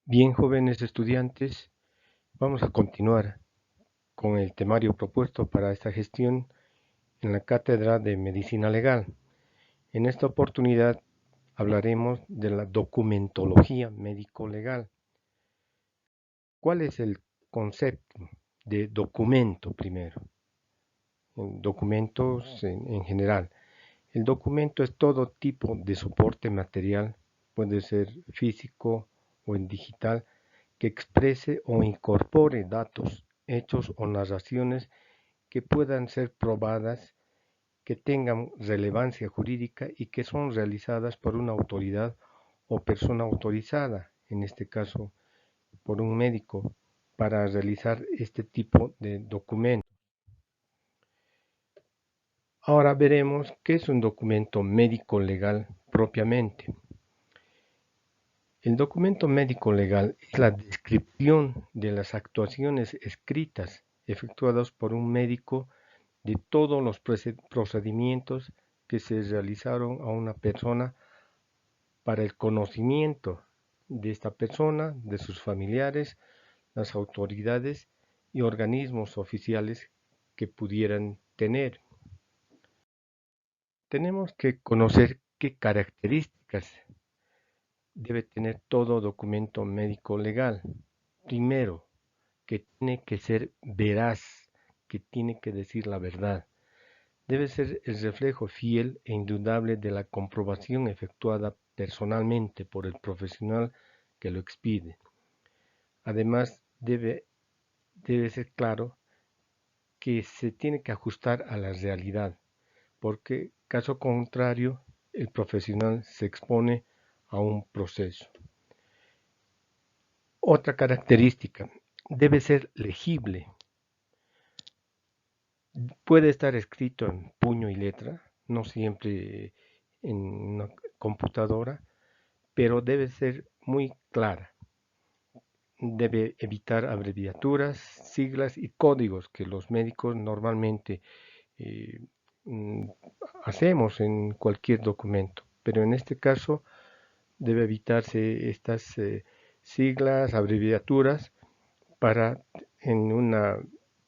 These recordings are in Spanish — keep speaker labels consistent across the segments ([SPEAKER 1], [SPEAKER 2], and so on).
[SPEAKER 1] Bien, jóvenes estudiantes, vamos a continuar con el temario propuesto para esta gestión en la Cátedra de Medicina Legal. En esta oportunidad hablaremos de la documentología médico-legal. ¿Cuál es el concepto de documento primero? Documentos en general. El documento es todo tipo de soporte material, puede ser físico o en digital, que exprese o incorpore datos, hechos o narraciones que puedan ser probadas, que tengan relevancia jurídica y que son realizadas por una autoridad o persona autorizada, en este caso por un médico, para realizar este tipo de documentos. Ahora veremos qué es un documento médico legal propiamente. El documento médico legal es la descripción de las actuaciones escritas efectuadas por un médico de todos los procedimientos que se realizaron a una persona para el conocimiento de esta persona, de sus familiares, las autoridades y organismos oficiales que pudieran tener. Tenemos que conocer qué características debe tener todo documento médico legal. Primero, que tiene que ser veraz, que tiene que decir la verdad. Debe ser el reflejo fiel e indudable de la comprobación efectuada personalmente por el profesional que lo expide. Además, debe ser claro que se tiene que ajustar a la realidad, porque caso contrario, el profesional se expone a un proceso. Otra característica, debe ser legible. Puede estar escrito en puño y letra, no siempre en una computadora, pero debe ser muy clara. Debe evitar abreviaturas, siglas y códigos que los médicos normalmente eh, mm, hacemos en cualquier documento, pero en este caso debe evitarse estas siglas, abreviaturas, para en una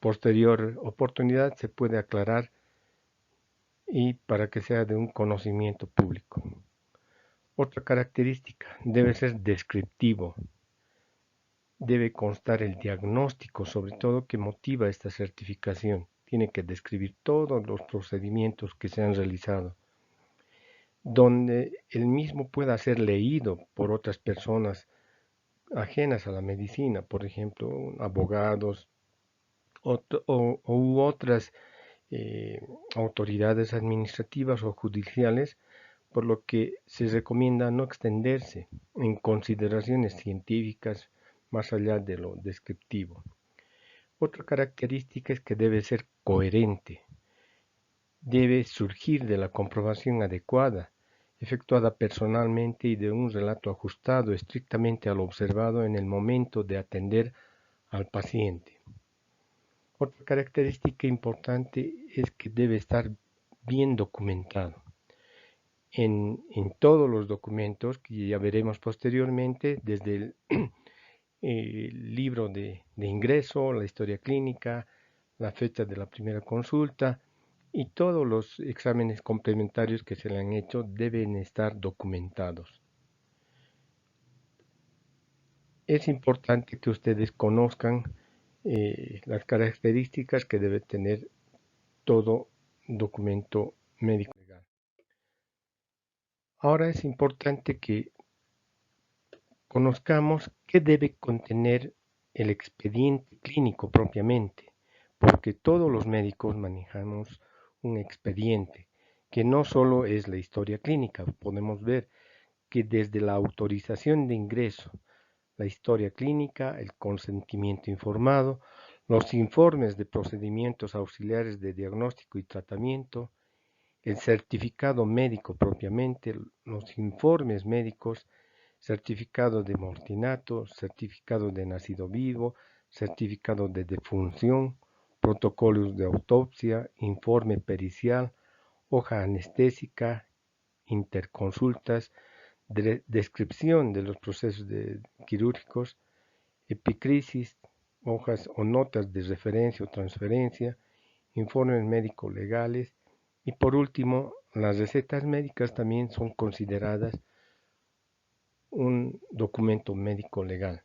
[SPEAKER 1] posterior oportunidad se puede aclarar y para que sea de un conocimiento público. Otra característica, debe ser descriptivo, debe constar el diagnóstico, sobre todo que motiva esta certificación. Tiene que describir todos los procedimientos que se han realizado, donde el mismo pueda ser leído por otras personas ajenas a la medicina, por ejemplo, abogados u otras eh, autoridades administrativas o judiciales, por lo que se recomienda no extenderse en consideraciones científicas más allá de lo descriptivo. Otra característica es que debe ser coherente, debe surgir de la comprobación adecuada, efectuada personalmente y de un relato ajustado estrictamente a lo observado en el momento de atender al paciente. Otra característica importante es que debe estar bien documentado en todos los documentos que ya veremos posteriormente, desde el libro de ingreso, la historia clínica, la fecha de la primera consulta y todos los exámenes complementarios que se le han hecho deben estar documentados. Es importante que ustedes conozcan las características que debe tener todo documento médico legal. Ahora es importante que conozcamos qué debe contener el expediente clínico propiamente, porque todos los médicos manejamos un expediente que no solo es la historia clínica. Podemos ver que desde la autorización de ingreso, la historia clínica, el consentimiento informado, los informes de procedimientos auxiliares de diagnóstico y tratamiento, el certificado médico propiamente, los informes médicos, certificado de mortinato, certificado de nacido vivo, certificado de defunción, protocolos de autopsia, informe pericial, hoja anestésica, interconsultas, descripción de los procesos quirúrgicos, epicrisis, hojas o notas de referencia o transferencia, informes médicos legales y por último, las recetas médicas también son consideradas un documento médico legal.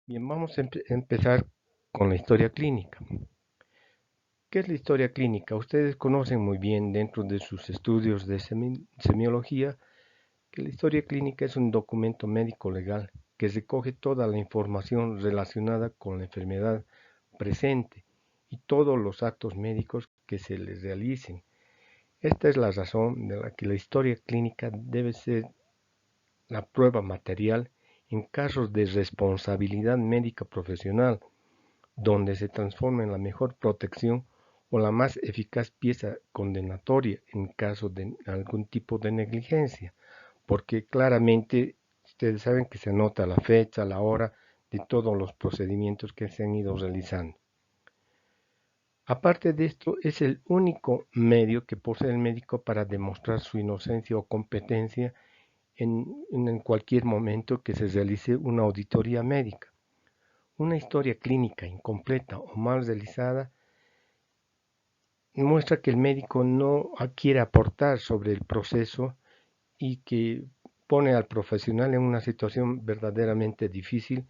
[SPEAKER 1] Bien, vamos a empezar con la historia clínica. ¿Qué es la historia clínica? Ustedes conocen muy bien dentro de sus estudios de semiología que la historia clínica es un documento médico legal que recoge toda la información relacionada con la enfermedad presente y todos los actos médicos que se les realicen. Esta es la razón de la que la historia clínica debe ser la prueba material en casos de responsabilidad médica profesional, donde se transforma en la mejor protección o la más eficaz pieza condenatoria en caso de algún tipo de negligencia, porque claramente ustedes saben que se anota la fecha, la hora de todos los procedimientos que se han ido realizando. Aparte de esto, es el único medio que posee el médico para demostrar su inocencia o competencia en cualquier momento que se realice una auditoría médica. Una historia clínica incompleta o mal realizada muestra que el médico no quiere aportar sobre el proceso y que pone al profesional en una situación verdaderamente difícil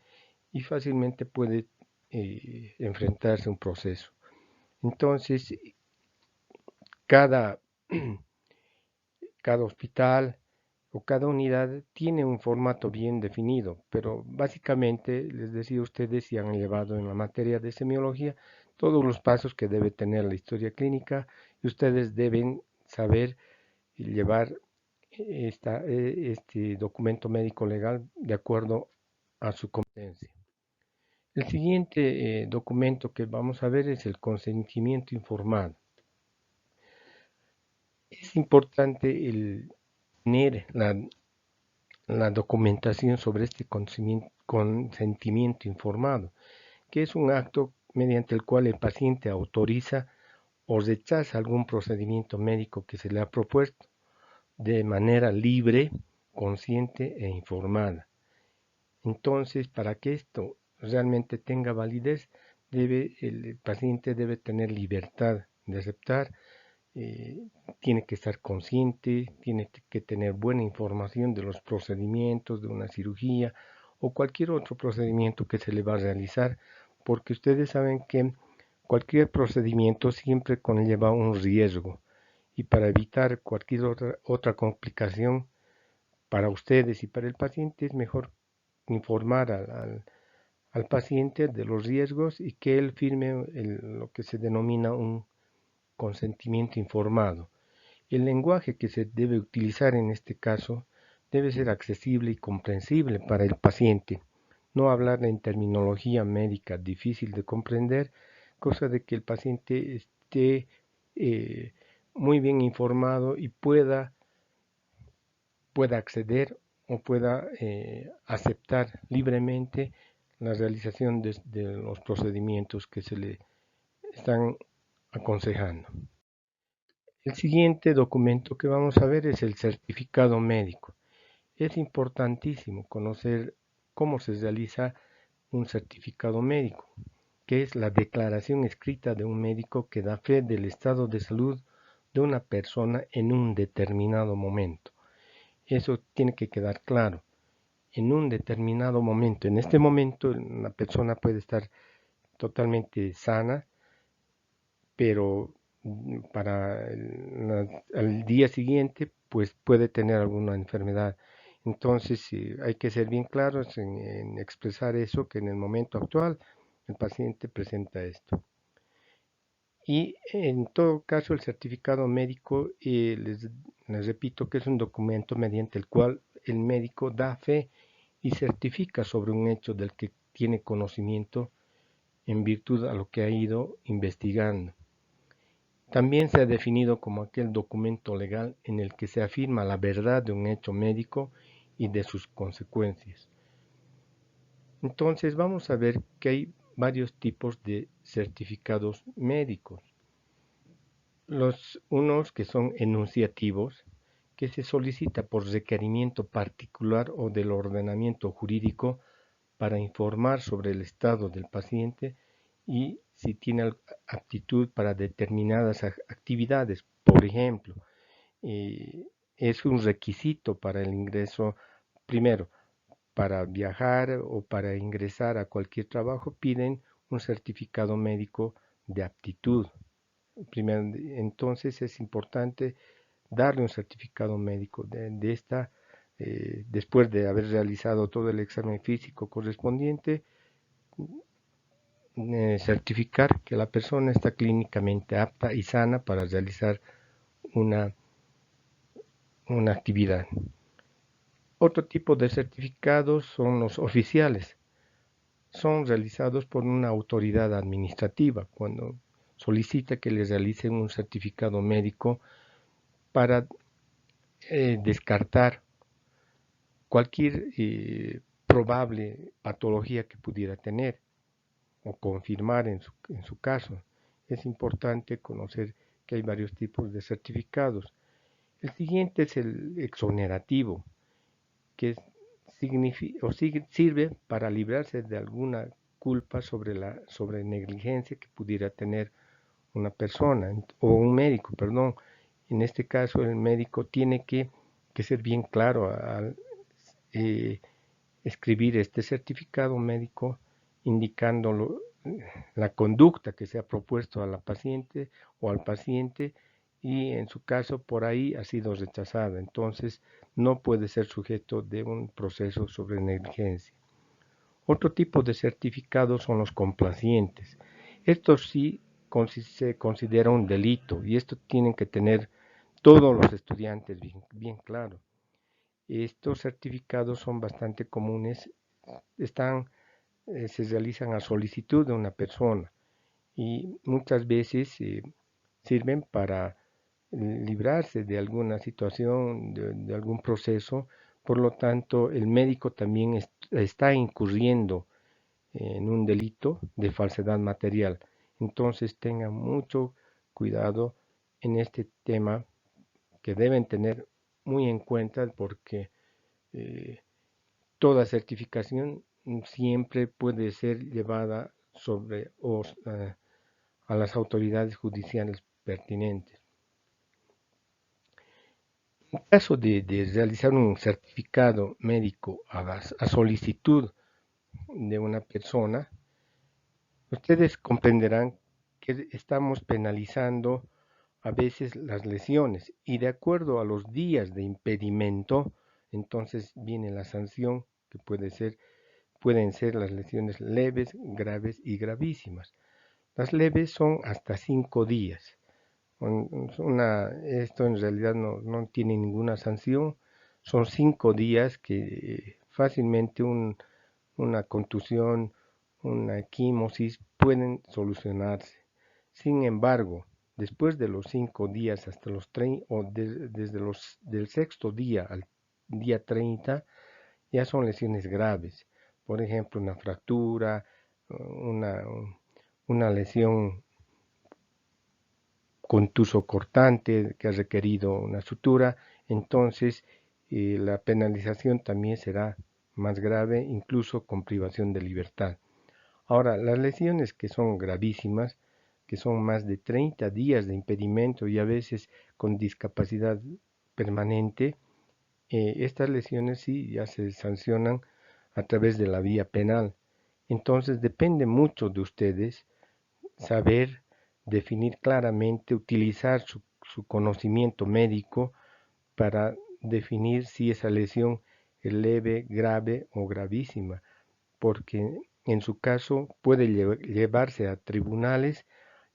[SPEAKER 1] y fácilmente puede enfrentarse a un proceso. Entonces, cada, cada hospital o cada unidad tiene un formato bien definido, pero básicamente les decía a ustedes si han llevado en la materia de semiología todos los pasos que debe tener la historia clínica y ustedes deben saber llevar este documento médico legal de acuerdo a su competencia. El siguiente documento que vamos a ver es el consentimiento informado. Es importante el tener la documentación sobre este consentimiento informado, que es un acto mediante el cual el paciente autoriza o rechaza algún procedimiento médico que se le ha propuesto de manera libre, consciente e informada. Entonces, para que esto realmente tenga validez, el paciente debe tener libertad de aceptar, tiene que estar consciente, tiene que tener buena información de los procedimientos de una cirugía o cualquier otro procedimiento que se le va a realizar, porque ustedes saben que cualquier procedimiento siempre conlleva un riesgo y para evitar cualquier otra complicación para ustedes y para el paciente es mejor informar al paciente de los riesgos y que él firme lo que se denomina un consentimiento informado. El lenguaje que se debe utilizar en este caso debe ser accesible y comprensible para el paciente, no hablar en terminología médica difícil de comprender, cosa de que el paciente esté muy bien informado y pueda acceder o pueda aceptar libremente la realización de los procedimientos que se le están aconsejando. El siguiente documento que vamos a ver es el certificado médico. Es importantísimo conocer cómo se realiza un certificado médico, que es la declaración escrita de un médico que da fe del estado de salud de una persona en un determinado momento. Eso tiene que quedar claro. En un determinado momento, en este momento la persona puede estar totalmente sana, pero para el día siguiente pues puede tener alguna enfermedad. Entonces hay que ser bien claros en expresar eso, que en el momento actual el paciente presenta esto. Y en todo caso el certificado médico, les repito que es un documento mediante el cual el médico da fe y certifica sobre un hecho del que tiene conocimiento en virtud a lo que ha ido investigando. También se ha definido como aquel documento legal en el que se afirma la verdad de un hecho médico y de sus consecuencias. Entonces vamos a ver que hay varios tipos de certificados médicos. Unos que son enunciativos, que se solicita por requerimiento particular o del ordenamiento jurídico para informar sobre el estado del paciente y si tiene aptitud para determinadas actividades. Por ejemplo, es un requisito para el ingreso, primero, para viajar o para ingresar a cualquier trabajo, piden un certificado médico de aptitud. Primero, entonces es importante darle un certificado médico de esta, después de haber realizado todo el examen físico correspondiente, certificar que la persona está clínicamente apta y sana para realizar una, una actividad. Otro tipo de certificados son los oficiales. Son realizados por una autoridad administrativa cuando solicita que les realicen un certificado médico para descartar cualquier probable patología que pudiera tener o confirmar en su caso. Es importante conocer que hay varios tipos de certificados. El siguiente es el exonerativo, que sirve para librarse de alguna culpa sobre negligencia que pudiera tener una persona o un médico, perdón. En este caso el médico tiene que ser bien claro al escribir este certificado médico indicando la conducta que se ha propuesto a la paciente o al paciente y en su caso por ahí ha sido rechazada. Entonces no puede ser sujeto de un proceso sobre negligencia. Otro tipo de certificados son los complacientes. Estos sí se considera un delito y esto tienen que tener todos los estudiantes bien claro. Estos certificados son bastante comunes, se realizan a solicitud de una persona y muchas veces sirven para librarse de alguna situación, de algún proceso. Por lo tanto, el médico también está incurriendo en un delito de falsedad material. Entonces tengan mucho cuidado en este tema que deben tener muy en cuenta porque toda certificación siempre puede ser llevada sobre a las autoridades judiciales pertinentes. En caso de realizar un certificado médico a solicitud de una persona, ustedes comprenderán que estamos penalizando a veces las lesiones y de acuerdo a los días de impedimento, entonces viene la sanción que pueden ser las lesiones leves, graves y gravísimas. Las leves son hasta 5 días. Esto en realidad no tiene ninguna sanción. Son 5 días que fácilmente una contusión, una equimosis pueden solucionarse. Sin embargo, después de los 5 días hasta los 30 o desde del sexto día al día 30 ya son lesiones graves. Por ejemplo, una fractura, una, una lesión contuso cortante que ha requerido una sutura, entonces la penalización también será más grave, incluso con privación de libertad. Ahora, las lesiones que son gravísimas, que son más de 30 días de impedimento y a veces con discapacidad permanente, estas lesiones sí ya se sancionan a través de la vía penal. Entonces depende mucho de ustedes saber definir claramente, utilizar su conocimiento médico para definir si esa lesión es leve, grave o gravísima, porque en su caso puede llevarse a tribunales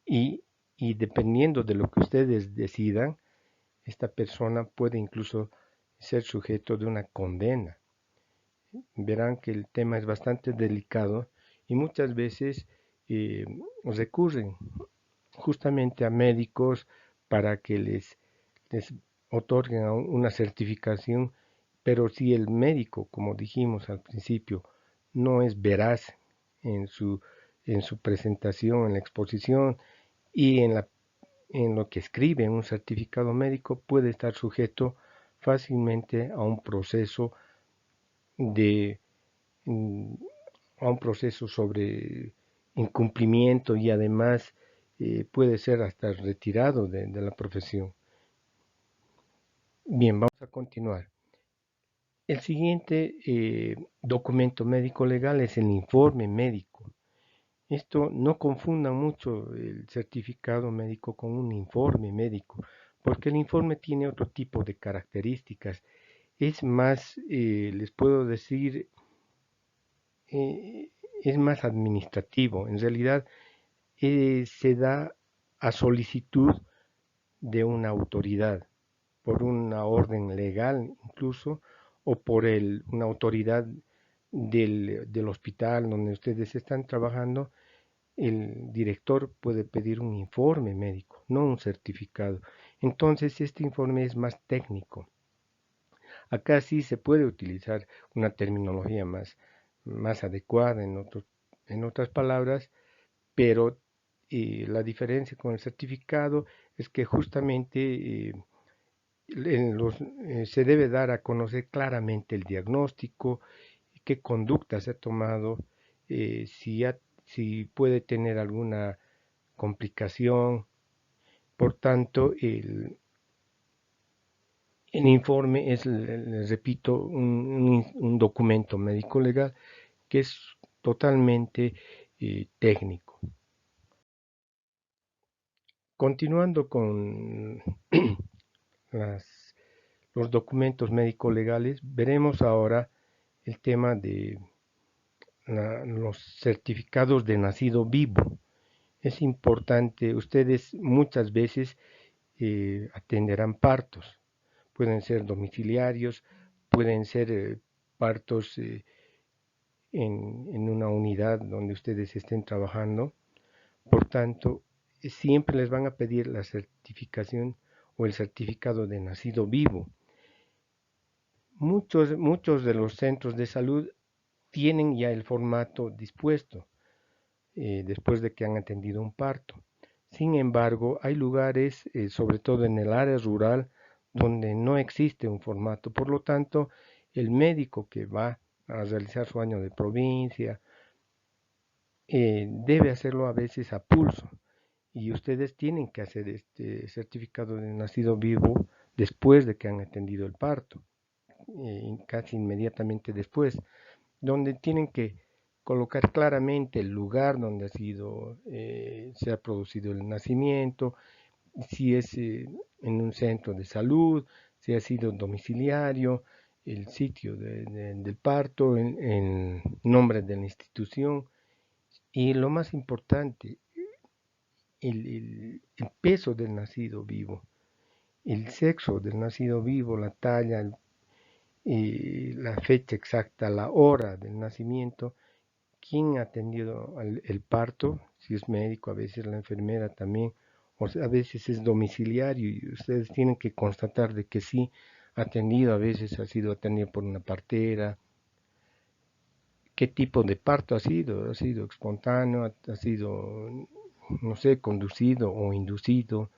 [SPEAKER 1] y dependiendo de lo que ustedes decidan, esta persona puede incluso ser sujeto de una condena. Verán que el tema es bastante delicado y muchas veces recurren justamente a médicos para que les otorguen una certificación, pero si el médico, como dijimos al principio, no es veraz en su presentación, en la exposición y en lo que escribe en un certificado médico, puede estar sujeto fácilmente a un proceso de a un proceso sobre incumplimiento y además puede ser hasta retirado de la profesión. Bien, vamos a continuar. El siguiente documento médico legal es el informe médico. Esto no confunda mucho el certificado médico con un informe médico, porque el informe tiene otro tipo de características. Es más, les puedo decir, eh, es más administrativo. En realidad, se da a solicitud de una autoridad, por una orden legal incluso, o por una autoridad del hospital donde ustedes están trabajando. El director puede pedir un informe médico, no un certificado. Entonces, este informe es más técnico. Acá sí se puede utilizar una terminología más adecuada en otras palabras, pero la diferencia con el certificado es que justamente se debe dar a conocer claramente el diagnóstico, qué conducta se ha tomado, si puede tener alguna complicación. Por tanto, el informe es, les repito, un documento médico legal que es totalmente técnico. Continuando con los documentos médico legales, veremos ahora el tema de los certificados de nacido vivo. Es importante, ustedes muchas veces atenderán partos, pueden ser domiciliarios, pueden ser partos en una unidad donde ustedes estén trabajando. Por tanto, siempre les van a pedir la certificación o el certificado de nacido vivo. Muchos de los centros de salud tienen ya el formato dispuesto después de que han atendido un parto. Sin embargo, hay lugares, sobre todo en el área rural, donde no existe un formato. Por lo tanto, el médico que va a realizar su año de provincia debe hacerlo a veces a pulso. Y ustedes tienen que hacer este certificado de nacido vivo después de que han atendido el parto, casi inmediatamente después, donde tienen que colocar claramente el lugar donde se ha producido el nacimiento, si es en un centro de salud, si ha sido domiciliario, el sitio del parto, el nombre de la institución y lo más importante, el peso del nacido vivo, el sexo del nacido vivo, la talla, la fecha exacta, la hora del nacimiento, quién ha atendido el parto, si es médico, a veces la enfermera también, o sea, a veces es domiciliario y ustedes tienen que constatar de que sí ha atendido, a veces ha sido atendido por una partera, qué tipo de parto ha sido espontáneo, ha sido, no sé, conducido o inducido.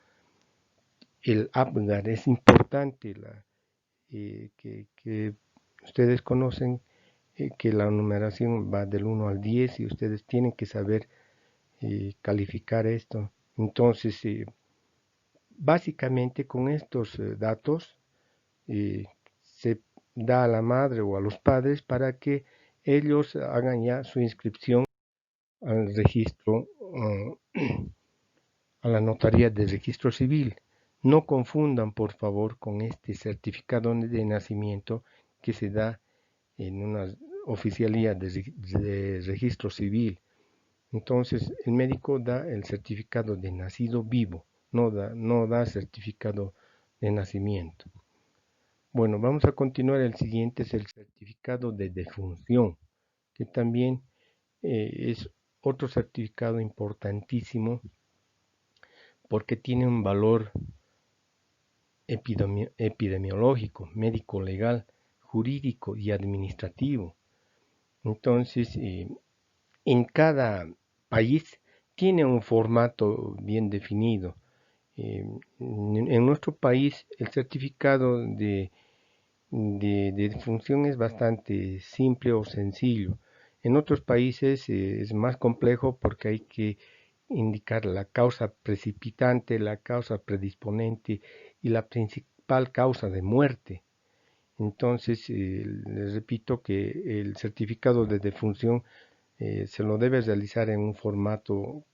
[SPEAKER 1] El Apgar es importante que ustedes conocen que la numeración va del 1 al 10 y ustedes tienen que saber calificar esto. Entonces, básicamente con estos datos eh, se da a la madre o a los padres para que ellos hagan ya su inscripción al registro, a la notaría de registro civil. No confundan, por favor, con este certificado de nacimiento que se da en una oficialía de registro civil. Entonces, el médico da el certificado de nacido vivo, no da certificado de nacimiento. Bueno, vamos a continuar. El siguiente es el certificado de defunción, que también es otro certificado importantísimo porque tiene un valor epidemiológico, médico, legal, jurídico y administrativo. Entonces, en cada país tiene un formato bien definido. En nuestro país, el certificado de de defunción es bastante simple o sencillo. En otros países es más complejo porque hay que indicar la causa precipitante, la causa predisponente y la principal causa de muerte. Entonces, les repito que el certificado de defunción se lo debe realizar en un formato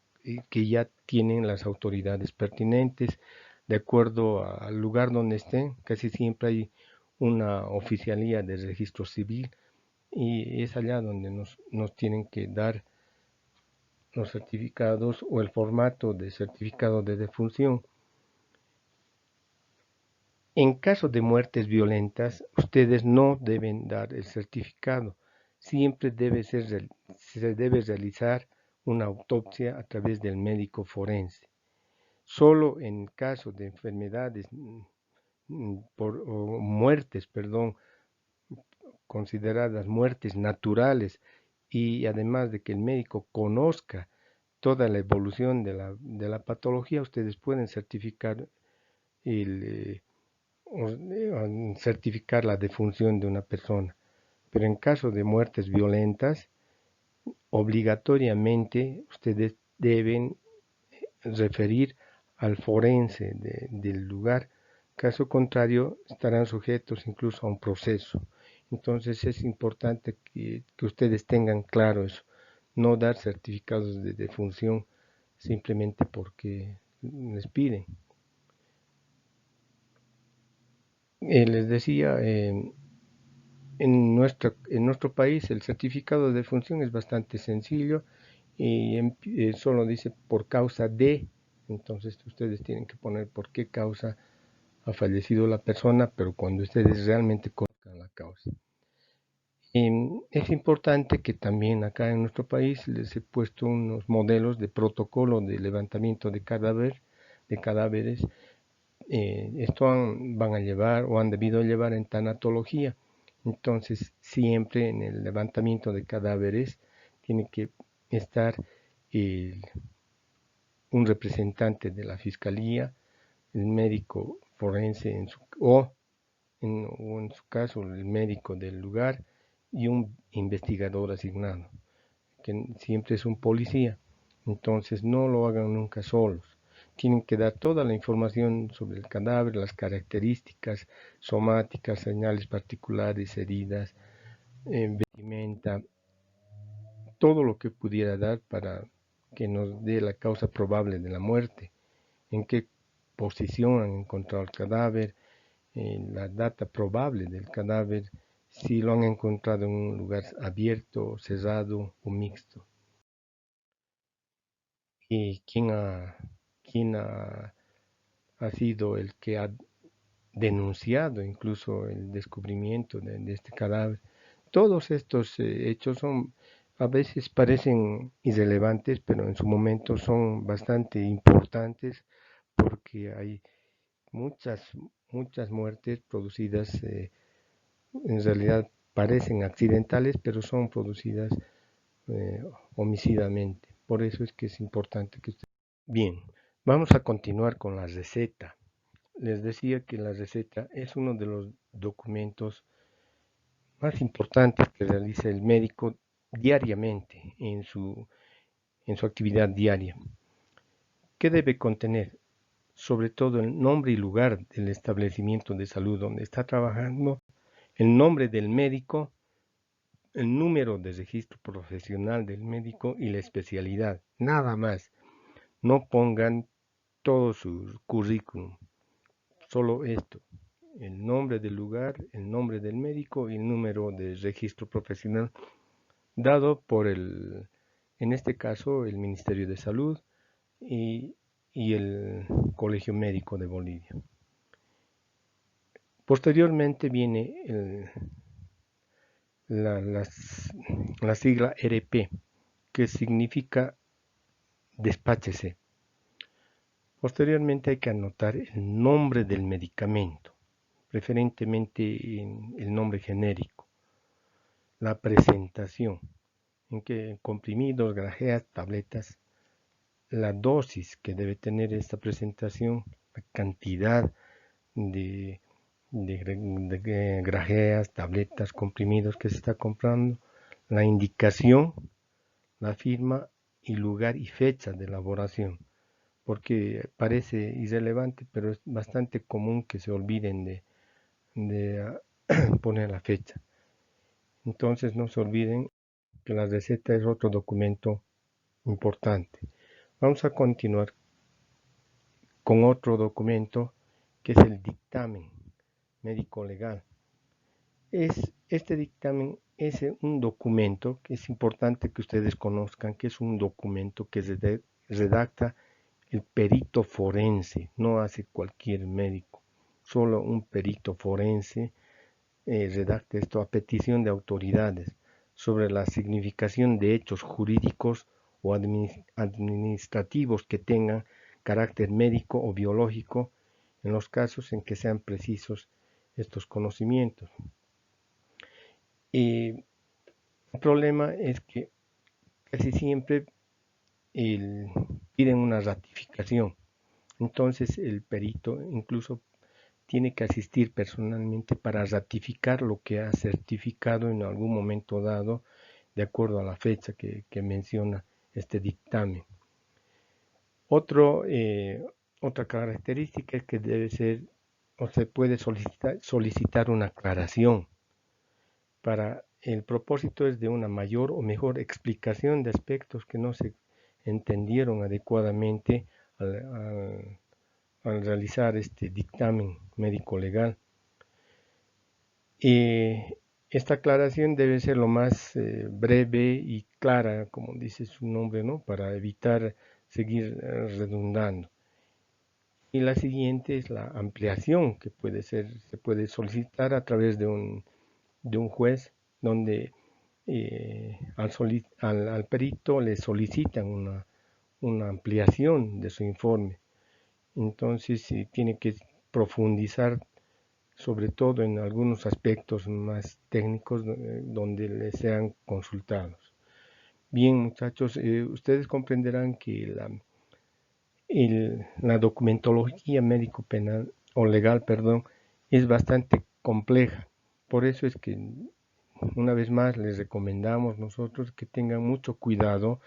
[SPEAKER 1] que ya tienen las autoridades pertinentes, de acuerdo al lugar donde estén. Casi siempre hay una oficialía de registro civil y es allá donde nos tienen que dar los certificados o el formato de certificado de defunción. En caso de muertes violentas, ustedes no deben dar el certificado. Siempre se debe realizar una autopsia a través del médico forense. Solo en caso de enfermedades o muertes, perdón, consideradas muertes naturales y además de que el médico conozca toda la evolución de la patología, ustedes pueden certificar el, certificar la defunción de una persona. Pero en caso de muertes violentas, obligatoriamente ustedes deben referir al forense del lugar. Caso contrario, estarán sujetos incluso a un proceso. Entonces es importante que ustedes tengan claro eso. No dar certificados de defunción simplemente porque les piden. Les decía, en nuestro país el certificado de defunción es bastante sencillo y solo dice por causa de, entonces ustedes tienen que poner por qué causa ha fallecido la persona, pero cuando ustedes realmente conozcan la causa. Es importante que también acá en nuestro país les he puesto unos modelos de protocolo de levantamiento de cadáveres. Esto van a llevar o han debido llevar en tanatología. Entonces, siempre en el levantamiento de cadáveres tiene que estar el, un representante de la fiscalía, el médico forense o en su caso el médico del lugar y un investigador asignado, que siempre es un policía. Entonces no lo hagan nunca solos. Tienen que dar toda la información sobre el cadáver, las características somáticas, señales particulares, heridas, vestimenta, todo lo que pudiera dar para que nos dé la causa probable de la muerte, en qué posición han encontrado el cadáver, la data probable del cadáver, si lo han encontrado en un lugar abierto, cerrado o mixto. Y quién ha sido el que ha denunciado incluso el descubrimiento de este cadáver. Todos estos hechos a veces parecen irrelevantes, pero en su momento son bastante importantes porque hay muchas, muchas muertes producidas, en realidad parecen accidentales, pero son producidas eh, homicidamente. Por eso es que es importante que usted... Bien, vamos a continuar con la receta. Les decía que la receta es uno de los documentos más importantes que realiza el médico diariamente en su actividad diaria. ¿Qué debe contener? Sobre todo el nombre y lugar del establecimiento de salud donde está trabajando, el nombre del médico, el número de registro profesional del médico y la especialidad. Nada más. No pongan todo su currículum, solo esto. El nombre del lugar, el nombre del médico y el número de registro profesional dado por en este caso, el Ministerio de Salud y, y el Colegio Médico de Bolivia. Posteriormente viene la sigla RP, que significa despáchese. Posteriormente hay que anotar el nombre del medicamento, preferentemente el nombre genérico, la presentación, en que comprimidos, grajeas, tabletas, la dosis que debe tener esta presentación, la cantidad de de grajeas, tabletas, comprimidos que se está comprando, la indicación, la firma y lugar y fecha de elaboración, porque parece irrelevante, pero es bastante común que se olviden de poner la fecha. Entonces no se olviden que la receta es otro documento importante. Vamos a continuar con otro documento que es el dictamen médico legal. Este dictamen es un documento que es importante que ustedes conozcan, que es un documento que redacta el perito forense, no hace cualquier médico, solo un perito forense redacta esto a petición de autoridades sobre la significación de hechos jurídicos o administrativos que tengan carácter médico o biológico en los casos en que sean precisos estos conocimientos. Y el problema es que casi siempre piden una ratificación. Entonces el perito incluso tiene que asistir personalmente para ratificar lo que ha certificado en algún momento dado, de acuerdo a la fecha que menciona este dictamen. Otra característica es que debe ser o se puede solicitar una aclaración. Para el propósito es de una mayor o mejor explicación de aspectos que no se entendieron adecuadamente al realizar este dictamen médico legal. Esta aclaración debe ser lo más breve y clara, como dice su nombre, ¿no? Para evitar seguir redundando. Y la siguiente es la ampliación, que se puede solicitar a través de un juez, donde al perito le solicitan una ampliación de su informe. Entonces tiene que profundizar sobre todo en algunos aspectos más técnicos donde les sean consultados. Bien, muchachos, ustedes comprenderán que la documentología médico penal o legal, perdón, es bastante compleja. Por eso es que una vez más les recomendamos nosotros que tengan mucho cuidado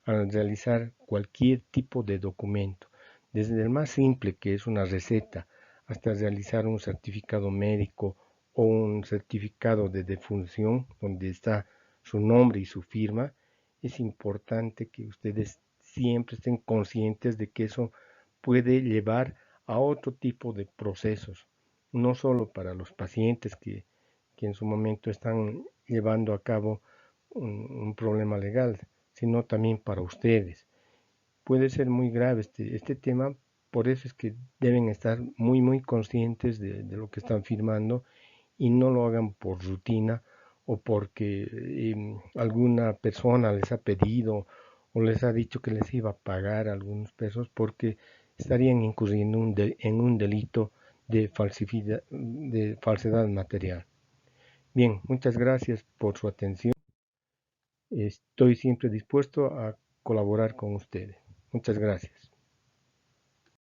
[SPEAKER 1] al realizar cualquier tipo de documento, desde el más simple que es una receta hasta realizar un certificado médico o un certificado de defunción donde está su nombre y su firma. Es importante que ustedes siempre estén conscientes de que eso puede llevar a otro tipo de procesos, no solo para los pacientes que en su momento están llevando a cabo un problema legal, sino también para ustedes. Puede ser muy grave este tema, por eso es que deben estar muy conscientes de lo que están firmando y no lo hagan por rutina o porque alguna persona les ha pedido o les ha dicho que les iba a pagar algunos pesos, porque estarían incurriendo en un delito de falsedad material. Bien, muchas gracias por su atención. Estoy siempre dispuesto a colaborar con ustedes. Muchas gracias.